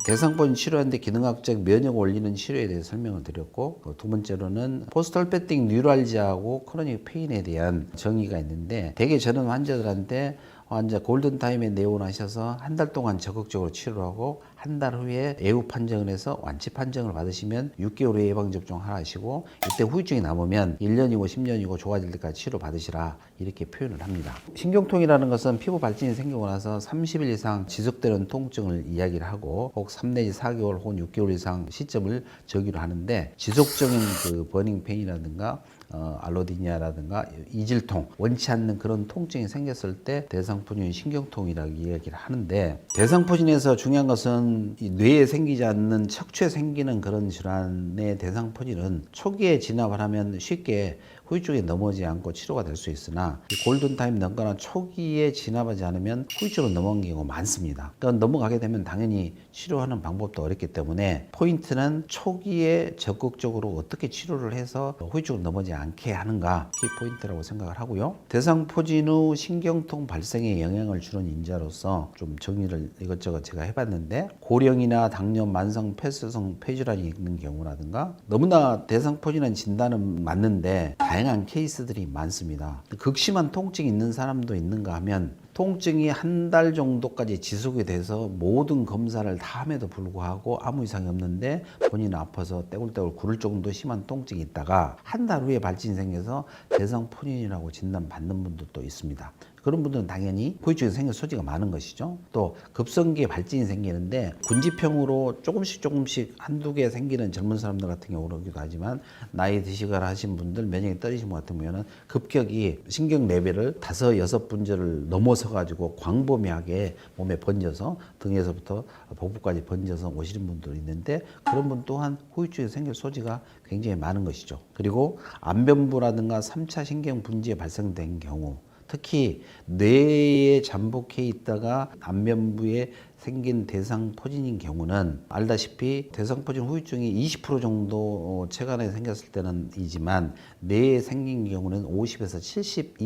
대상포진 치료하는데 기능학적 면역 올리는 치료에 대해서 설명을 드렸고, 두 번째로는 포스트홀패틱 뉴랄지아하고 크로닉 페인에 대한 정의가 있는데, 대개 저는 환자들한테 환자 골든타임에 내원하셔서 한 달 동안 적극적으로 치료하고 한 달 후에 애후 판정을 해서 완치 판정을 받으시면 6개월 후에 예방접종 하라 하시고, 이때 후유증이 남으면 1년이고 10년이고 좋아질 때까지 치료 받으시라 이렇게 표현을 합니다. 신경통이라는 것은 피부 발진이 생기고 나서 30일 이상 지속되는 통증을 이야기를 하고, 혹 3 내지 4개월 혹은 6개월 이상 시점을 저기로 하는데, 지속적인 그 버닝 페인이라든가 알로디니아라든가 이질통, 원치 않는 그런 통증이 생겼을 때 대상포진이 신경통이라고 이야기를 하는데, 대상포진에서 중요한 것은 이 뇌에 생기지 않는 척추에 생기는 그런 질환의 대상포진은 초기에 진압을 하면 쉽게 후유증에 넘어지지 않고 치료가 될 수 있으나, 골든타임 넘거나 초기에 진압하지 않으면 후유증으로 넘어가는 경우가 많습니다. 그러니까 넘어가게 되면 당연히 치료하는 방법도 어렵기 때문에, 포인트는 초기에 적극적으로 어떻게 치료를 해서 후유증으로 넘어지지 않게 하는가, 키 포인트라고 생각을 하고요. 대상포진 후 신경통 발생에 영향을 주는 인자로서 좀 정리를 이것저것 제가 해봤는데, 고령이나 당뇨, 만성 폐쇄성 폐질환이 있는 경우라든가, 너무나 대상포진은 진단은 맞는데 다양한 케이스들이 많습니다. 극심한 통증이 있는 사람도 있는가 하면, 통증이 한 달 정도까지 지속이 돼서 모든 검사를 다 함에도 불구하고 아무 이상이 없는데 본인은 아파서 떼굴떼굴 구를 정도 심한 통증이 있다가 한 달 후에 발진이 생겨서 대상포진이라고 진단받는 분들도 있습니다. 그런 분들은 당연히 후유증이 생길 소지가 많은 것이죠. 또 급성기에 발진이 생기는데, 군지병으로 조금씩 한두 개 생기는 젊은 사람들 같은 경우로 오기도 하지만, 나이 드시거나 하신 분들, 면역이 떨어지신 분 같은 경우에는 급격히 신경 레벨을 5, 6분절을 넘어서 가지고 광범위하게 몸에 번져서 등에서부터 복부까지 번져서 오시는 분들이 있는데, 그런 분 또한 후유증이 생길 소지가 굉장히 많은 것이죠. 그리고 안변부라든가 3차 신경 분지에 발생된 경우, 특히 뇌에 잠복해 있다가 안면부에 생긴 대상포진인 경우는, 알다시피 대상포진 후유증이 20% 정도 체간에 생겼을 때는 이지만, 뇌에 생긴 경우는 50에서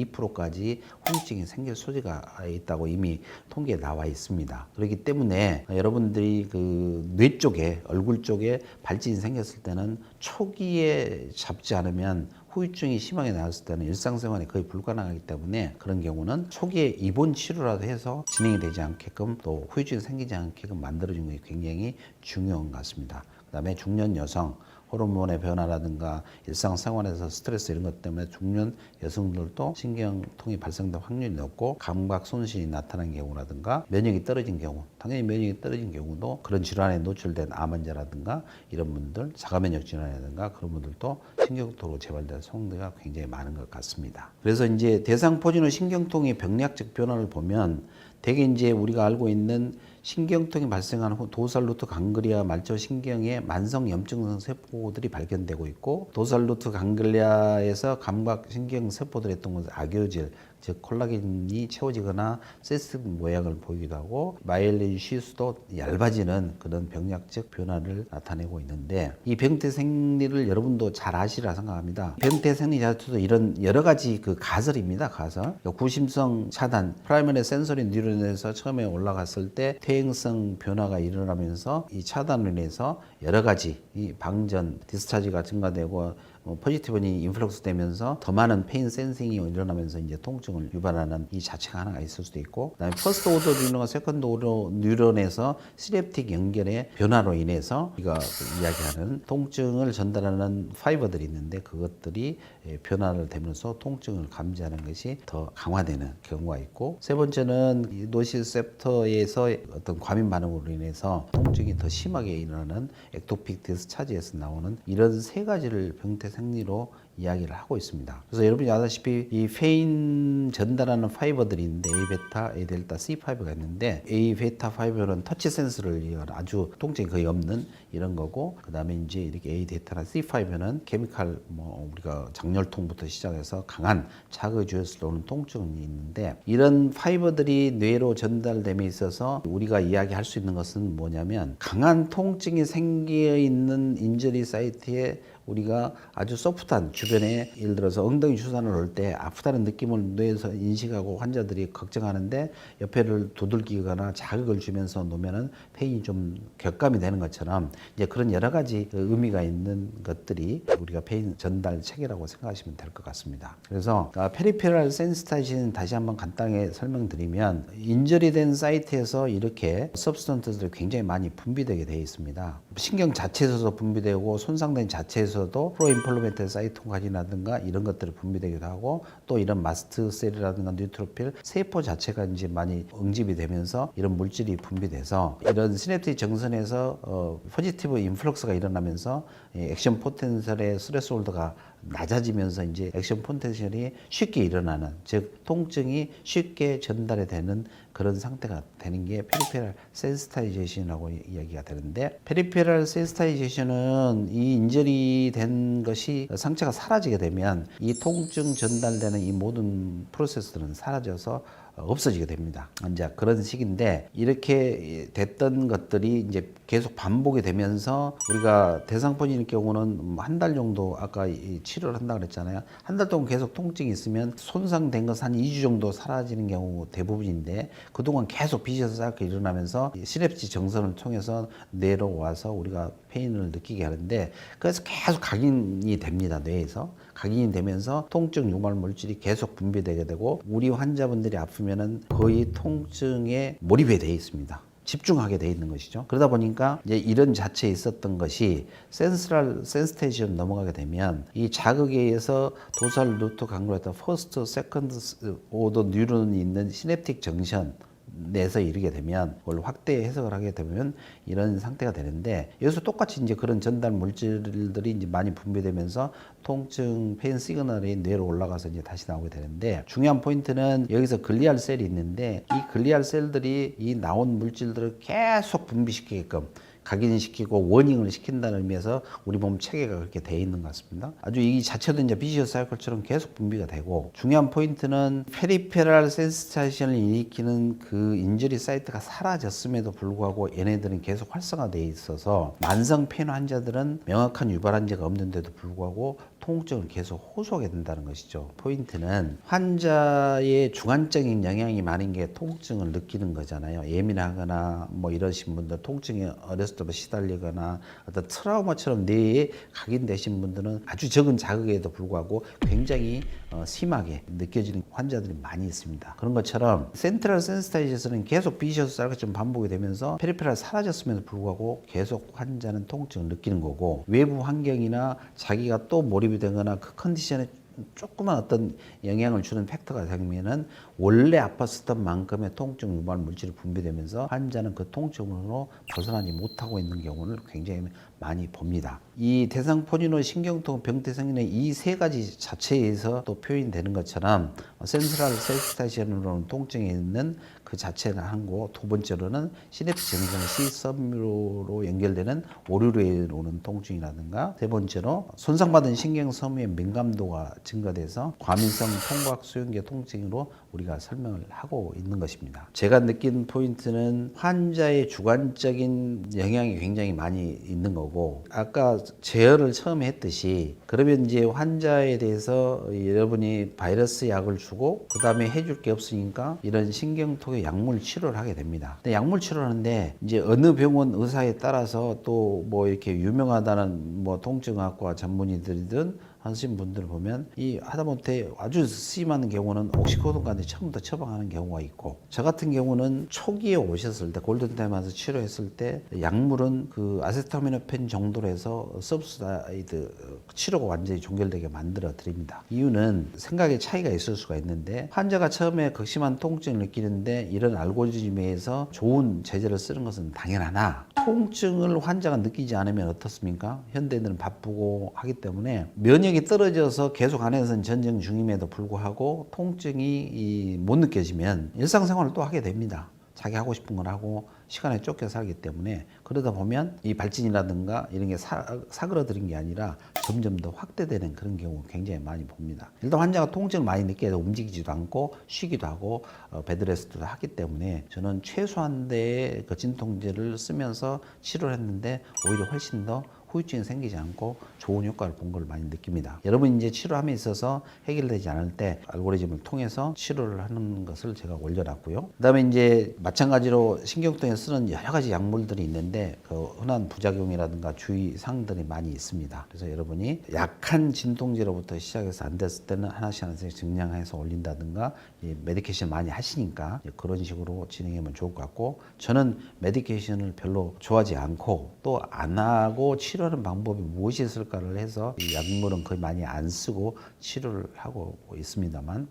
72%까지 후유증이 생길 소지가 있다고 이미 통계에 나와 있습니다. 그렇기 때문에 여러분들이 그 뇌 쪽에, 얼굴 쪽에 발진이 생겼을 때는 초기에 잡지 않으면 후유증이 심하게 나왔을 때는 일상생활이 거의 불가능하기 때문에, 그런 경우는 초기에 입원 치료라도 해서 진행이 되지 않게끔, 또 후유증이 생기지 않게끔 만들어주는 게 굉장히 중요한 것 같습니다. 그 다음에 중년 여성, 호르몬의 변화라든가 일상생활에서 스트레스 이런 것 때문에 중년 여성들도 신경통이 발생될 확률이 높고, 감각 손실이 나타난 경우라든가 면역이 떨어진 경우, 당연히 면역이 떨어진 경우도 그런 질환에 노출된 암 환자라든가 이런 분들, 자가면역 질환이라든가 그런 분들도 신경통으로 재발될 성대가 굉장히 많은 것 같습니다. 그래서 이제 대상포진 후 신경통의 병리학적 변화를 보면, 대개 이제 우리가 알고 있는 신경통이 발생한 후 도살 루트 강글리아 말초 신경에 만성 염증성 세포들이 발견되고 있고, 도살 루트 강글리아에서 감각 신경 세포들의 어떤 악효질, 즉 콜라겐이 채워지거나 시스트 모양을 보이기도 하고, 마이엘린 시스도 얇아지는 그런 병리학적 변화를 나타내고 있는데, 이 병태 생리를 여러분도 잘 아시리라 생각합니다. 병태 생리 자체도 이런 여러 가지 그 가설입니다. 가설. 구심성 차단, 프라이머리 센서리 뉴런에서 처음에 올라갔을 때 퇴행성 변화가 일어나면서, 이 차단으로 인해서 여러 가지 이 방전, 디스차지가 증가되고 포지티브니 인플럭스 되면서 더 많은 페인 센싱이 일어나면서 이제 통증을 유발하는 이 자체가 하나가 있을 수도 있고, 그다음에 퍼스트 오더 뉴런과 세컨드 오더 뉴런에서 시냅틱 연결의 변화로 인해서 우리가 이야기하는 통증을 전달하는 파이버들이 있는데, 그것들이 변화를 되면서 통증을 감지하는 것이 더 강화되는 경우가 있고, 세 번째는 노시셉터에서 어떤 과민 반응으로 인해서 통증이 더 심하게 일어나는 액토픽 디스차지에서 나오는 이런 세 가지를 병태 생리로 이야기를 하고 있습니다. 그래서 여러분이 아다시피 이 페인 전달하는 파이버들이 있는데, A베타, A델타, C5가 있는데, A베타 파이버는 터치 센서를 이용하는 아주 통증이 거의 없는 이런 거고, 그 다음에 이제 이렇게 A델타나 C5는 케미칼, 우리가 장열통부터 시작해서 강한 자극주에서 오는 통증이 있는데, 이런 파이버들이 뇌로 전달됨에 있어서 우리가 이야기할 수 있는 것은 뭐냐면, 강한 통증이 생겨 있는 인저리 사이트에 우리가 아주 소프트한 주변에 예를 들어서 엉덩이 주사를 놓을 때 아프다는 느낌을 뇌에서 인식하고 환자들이 걱정하는데 옆에를 두들기거나 자극을 주면서 놓으면은 페인이 좀 격감이 되는 것처럼 이제 그런 여러 가지 의미가 있는 것들이 우리가 페인 전달 체계라고 생각하시면 될 것 같습니다. 그래서 페리페럴 센시타이제이션 다시 한번 간단하게 설명드리면 인절이 된 사이트에서 이렇게 서브스턴트들이 굉장히 많이 분비되게 되어 있습니다. 신경 자체에서도 분비되고 손상된 자체에서도 프로인플루멘트 사이토카인이라든가 이런 것들이 분비되기도 하고 또 이런 마스트셀이라든가 뉴트로필 세포 자체가 이제 많이 응집이 되면서 이런 물질이 분비돼서 이런 시냅틱 정선에서 포지티브 인플럭스가 일어나면서 액션 포텐셜의 스레스홀드가 낮아지면서 이제 액션 포텐셜이 쉽게 일어나는, 즉 통증이 쉽게 전달이 되는 그런 상태가 되는 게 페리페럴 센시타이제이션이라고 이야기가 되는데, 페리페럴 센시타이제이션은 이 인절이 된 것이 상처가 사라지게 되면 이 통증 전달되는 이 모든 프로세스들은 사라져서 없어지게 됩니다. 이제 그런 식인데, 이렇게 됐던 것들이 이제 계속 반복이 되면서 우리가 대상포진일 경우는 한 달 정도 아까 치료를 한다 그랬잖아요. 한 달 동안 계속 통증이 있으면 손상된 것은 한 2주 정도 사라지는 경우 대부분인데, 그동안 계속 비셔스 사이클이 일어나면서 시냅시 정선을 통해서 뇌로 와서 우리가 페인을 느끼게 하는데, 그래서 계속 각인이 됩니다. 뇌에서 각인이 되면서 통증 유발 물질이 계속 분비되게 되고, 우리 환자분들이 아프면은 거의 통증에 몰입이 되어 있습니다. 집중하게 돼 있는 것이죠. 그러다 보니까 이제 이런 자체에 있었던 것이 센스럴 센스테이션 넘어가게 되면 이 자극에 의해서 도살 루트 강로했던 퍼스트, 세컨드 오더 뉴런이 있는 시냅틱 정션 내서 이르게 되면, 그걸 확대 해석을 하게 되면 이런 상태가 되는데, 여기서 똑같이 이제 그런 전달 물질들이 이제 많이 분비되면서 통증 페인 시그널이 뇌로 올라가서 이제 다시 나오게 되는데, 중요한 포인트는 여기서 글리알 셀이 있는데, 이 글리알 셀들이 이 나온 물질들을 계속 분비시키게끔 각인시키고 워닝을 시킨다는 의미에서 우리 몸 체계가 그렇게 돼 있는 것 같습니다. 아주 이 자체도 이제 비시어스 사이클처럼 계속 분비가 되고, 중요한 포인트는 페리페럴 센시타이제이션을 일으키는 그 인저리 사이트가 사라졌음에도 불구하고 얘네들은 계속 활성화되어 있어서 만성 페인 환자들은 명확한 유발 환자가 없는데도 불구하고 통증을 계속 호소하게 된다는 것이죠. 포인트는 환자의 주관적인 영향이 많은 게 통증을 느끼는 거잖아요. 예민하거나 뭐 이러신 분들, 통증에 어렸을 때부터 시달리거나 어떤 트라우마처럼 뇌에 각인되신 분들은 아주 적은 자극에도 불구하고 굉장히 심하게 느껴지는 환자들이 많이 있습니다. 그런 것처럼 센트럴 센시타이제이션은 계속 비셔스 사이클처럼 반복이 되면서 페리페럴 사라졌음에도 불구하고 계속 환자는 통증을 느끼는 거고, 외부 환경이나 자기가 또 몰입이 되거나 그 컨디션에 조그만 어떤 영향을 주는 팩터가 생기면은 원래 아팠었던 만큼의 통증 유발 물질이 분비되면서 환자는 그 통증으로 벗어나지 못하고 있는 경우를 굉장히 많이 봅니다. 이 대상포진후 신경통 병태성인의 이 세 가지 자체에서 또 표현되는 것처럼 센트럴 센시타이제이션으로는 통증이 있는 그 자체가 한 거고, 두 번째로는 시냅틱 정선 C섬유로 연결되는 오류로 오는 통증이라든가, 세 번째로 손상받은 신경 섬유의 민감도가 증가돼서 과민성 통과학 수용계 통증으로 우리가 설명을 하고 있는 것입니다. 제가 느낀 포인트는 환자의 주관적인 영향이 굉장히 많이 있는 거고, 아까 제어를 처음에 했듯이, 그러면 이제 환자에 대해서 여러분이 바이러스 약을 주고 그 다음에 해줄 게 없으니까 이런 신경통의 약물 치료를 하게 됩니다. 근데 약물 치료를 하는데 이제 어느 병원 의사에 따라서 또 뭐 이렇게 유명하다는 뭐 통증학과 전문의들이든 하신 분들을 보면 이 하다못해 아주 심한 경우는 옥시코돈까지 처음부터 처방하는 경우가 있고, 저 같은 경우는 초기에 오셨을 때 골든타임 와서 치료했을 때 약물은 그 아세타미노펜 정도로 해서 서브스다이드 치료가 완전히 종결되게 만들어 드립니다. 이유는 생각의 차이가 있을 수가 있는데, 환자가 처음에 극심한 통증을 느끼는데 이런 알고리즘에 의해서 좋은 제재를 쓰는 것은 당연하나, 통증을 환자가 느끼지 않으면 어떻습니까? 현대인들은 바쁘고 하기 때문에 면역이 떨어져서 계속 안에서는 전쟁 중임에도 불구하고 통증이 못 느껴지면 일상생활을 또 하게 됩니다. 자기 하고 싶은 걸 하고 시간에 쫓겨 살기 때문에, 그러다 보면 이 발진이라든가 이런 게 사그러드는 게 아니라 점점 더 확대되는 그런 경우 굉장히 많이 봅니다. 일단 환자가 통증을 많이 느끼게 되고 움직이지도 않고 쉬기도 하고 베드레스트도 하기 때문에 저는 최소한대의 그 진통제를 쓰면서 치료를 했는데 오히려 훨씬 더 후유증이 생기지 않고 좋은 효과를 본 걸 많이 느낍니다. 여러분 이제 치료함에 있어서 해결되지 않을 때 알고리즘을 통해서 치료를 하는 것을 제가 올려놨고요. 그다음에 이제 마찬가지로 신경통에 쓰는 여러 가지 약물들이 있는데 그 흔한 부작용이라든가 주의사항들이 많이 있습니다. 그래서 여러분이 약한 진통제로부터 시작해서 안 됐을 때는 하나씩 증량해서 올린다든가 메디케이션 많이 하시니까 그런 식으로 진행하면 좋을 것 같고, 저는 메디케이션을 별로 좋아하지 않고 또 안 하고 치료하는 방법이 무엇이 있을까를 해서 이 약물은 거의 많이 안 쓰고 치료를 하고 있습니다만,